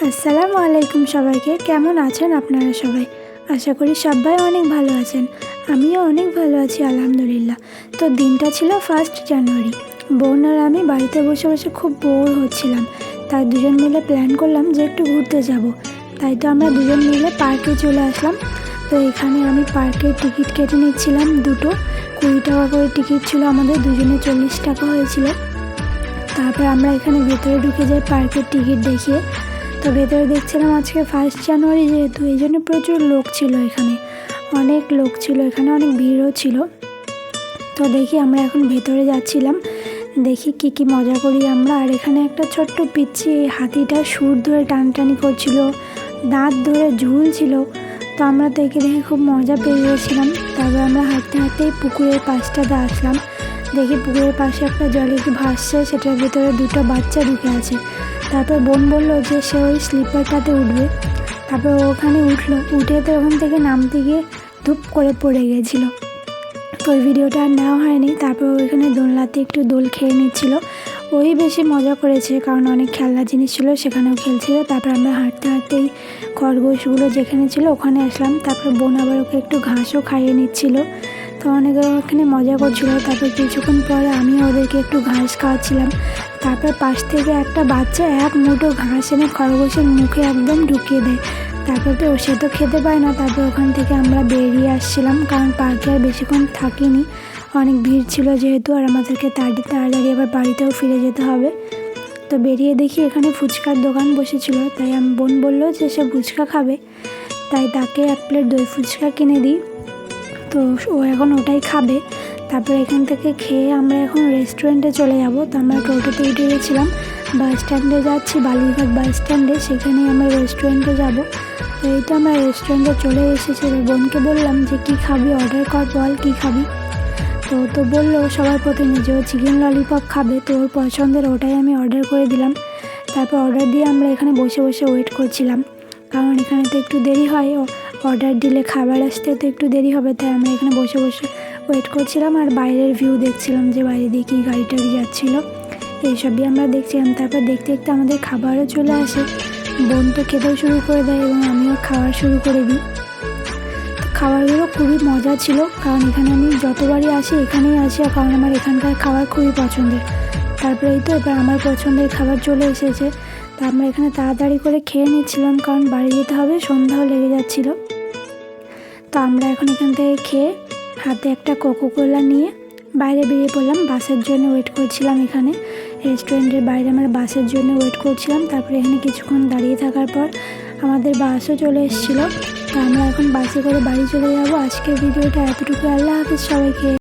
আসসালামু আলাইকুম সবাইকে। কেমন আছেন আপনারা সবাই? আশা করি সবাই অনেক ভালো আছেন। আমিও অনেক ভালো আছি আলহামদুলিল্লাহ। তো দিনটা ছিল 1 জানুয়ারি। বোন আর আমি বাড়িতে বসে বসে খুব বোর হচ্ছিলাম, তাই দুজন মিলে প্ল্যান করলাম যে একটু ঘুরতে যাব। তাই তো আমরা দুজন মিলে পার্কে চলে আসলাম। তো এখানে আমি পার্কের টিকিট কেটে নিচ্ছিলাম, দুটো 20 টাকা করে টিকিট ছিল, আমাদের দুজনে 40 টাকা হয়েছিল। তারপর আমরা এখানে ভেতরে ঢুকে যাই পার্কের টিকিট দেখিয়ে। তো ভেতরে দেখছিলাম আজকে 1 জানুয়ারি যেহেতু, এই জন্য প্রচুর লোক ছিল, এখানে অনেক লোক ছিল, এখানে অনেক ভিড়ও ছিল। তো দেখি আমরা এখন ভেতরে যাচ্ছিলাম, দেখি কি মজা করি আমরা। আর এখানে একটা ছোট্ট পিচ্ছি হাতিটা সুর ধরে টানটানি করছিল, দাঁত ধরে ঝুলছিল। তো আমরা তো একে দেখে খুব মজা পেয়ে গিয়েছিলাম। তারপর আমরা হাঁটতে হাঁটতেই পুকুরের পাশটাতে আসলাম। দেখি পুকুরের পাশে একটা জলে কি ভাসছে, সেটার ভিতরে দুটো বাচ্চা ঢুকে আছে। তারপর বোন বলল যে সে ওই স্লিপারটাতে উঠবে। তারপর ওখানে উঠলো, উঠে তো ওখান থেকে নামতে গিয়ে ধুপ করে পড়ে গিয়েছিলো। তো ওই ভিডিওটা আর নেওয়া হয়নি। তারপর ওইখানে দোলনাতে একটু দোল খেয়ে নিচ্ছিল, ওই বেশি মজা করেছে, কারণ অনেক খেলনা জিনিস ছিল সেখানেও খেলছিল। তারপর আমরা হাঁটতে হাঁটতেই খরগোশগুলো যেখানে ছিল ওখানে আসলাম। তারপর বোন আবার ওকে একটু ঘাসও খাইয়ে নিচ্ছিল, তো অনেকে ওখানে মজা করছিল। তারপর কিছুক্ষণ পরে আমি ওদেরকে একটু ঘাস খাওয়াচ্ছিলাম। তারপর পাশ থেকে একটা বাচ্চা এক মুঠো ঘাস এনে খরগোশের মুখে একদম ঢুকিয়ে দেয়। তারপর তো সে তো খেতে পায় না। তারপর ওখান থেকে আমরা বেরিয়ে আসছিলাম, কারণ পার্কে আর বেশিক্ষণ থাকিনি, অনেক ভিড় ছিল যেহেতু, আর আমাদেরকে তাড়াতাড়ি আবার বাড়িতেও ফিরে যেতে হবে। তো বেরিয়ে দেখি এখানে ফুচকার দোকান বসেছিল, তাই আমি বোন বললো যে সে ফুচকা খাবে, তাই তাকে 1 প্লেট দই ফুচকা কিনে দিই। তো ও এখন ওটাই খাবে। তারপর এখান থেকে খেয়ে আমরা এখন রেস্টুরেন্টে চলে যাব। তো আমরা টোটোতে উঠে গেছিলাম, বাস স্ট্যান্ডে যাচ্ছি, বালুরঘাট বাস স্ট্যান্ডে, সেখানে আমরা রেস্টুরেন্টে যাব। তো এই তো আমরা রেস্টুরেন্টে চলে এসেছি। বোনকে বললাম যে কী খাবি, অর্ডার কর, বল কী খাবি। তো বললো সবার প্রথমে যে ও চিকেন ললিপপ খাবে, তো ওর পছন্দের ওটাই আমি অর্ডার করে দিলাম। তারপর অর্ডার দিয়ে আমরা এখানে বসে বসে ওয়েট করছিলাম, কারণ এখানে তো একটু দেরি হয়, অর্ডার দিলে খাবার আসতে তো একটু দেরি হবে, তাই আমরা এখানে বসে বসে ওয়েট করছিলাম। আর বাইরের ভিউ দেখছিলাম যে বাইরে দিয়ে কী গাড়ি টাড়ি যাচ্ছিলো, এইসবই আমরা দেখছিলাম। তারপর দেখতে দেখতে আমাদের খাবারও চলে আসে। বোন তো খেতেও শুরু করে দেয় এবং আমিও খাওয়া শুরু করে দিই। তো খাবারগুলো খুবই মজা ছিল, কারণ এখানে আমি যতবারই আসি এখানেই আসি, কারণ আমার এখানকার খাবার খুবই পছন্দের। তারপরে এই তো এবার আমার পছন্দের খাবার চলে এসেছে। তা আমরা এখানে তাড়াতাড়ি করে খেয়ে নিচ্ছিলাম, কারণ বাড়ি যেতে হবে, সন্ধ্যাও লেগে যাচ্ছিলো। তো আমরা এখন এখান থেকে খেয়ে হাতে একটা কোকোকোলা নিয়ে বাইরে বেরিয়ে পড়লাম, বাসের জন্য ওয়েট করছিলাম। এখানে রেস্টুরেন্টের বাইরে আমরা বাসের জন্য ওয়েট করছিলাম। তারপরে এখানে কিছুক্ষণ দাঁড়িয়ে থাকার পর আমাদের বাসও চলে এসেছিলো। তো আমরা এখন বাসে করে বাড়ি চলে যাব। আজকের ভিডিওটা এতটুকু। আল্লাহ হাফেজ সবাইকে।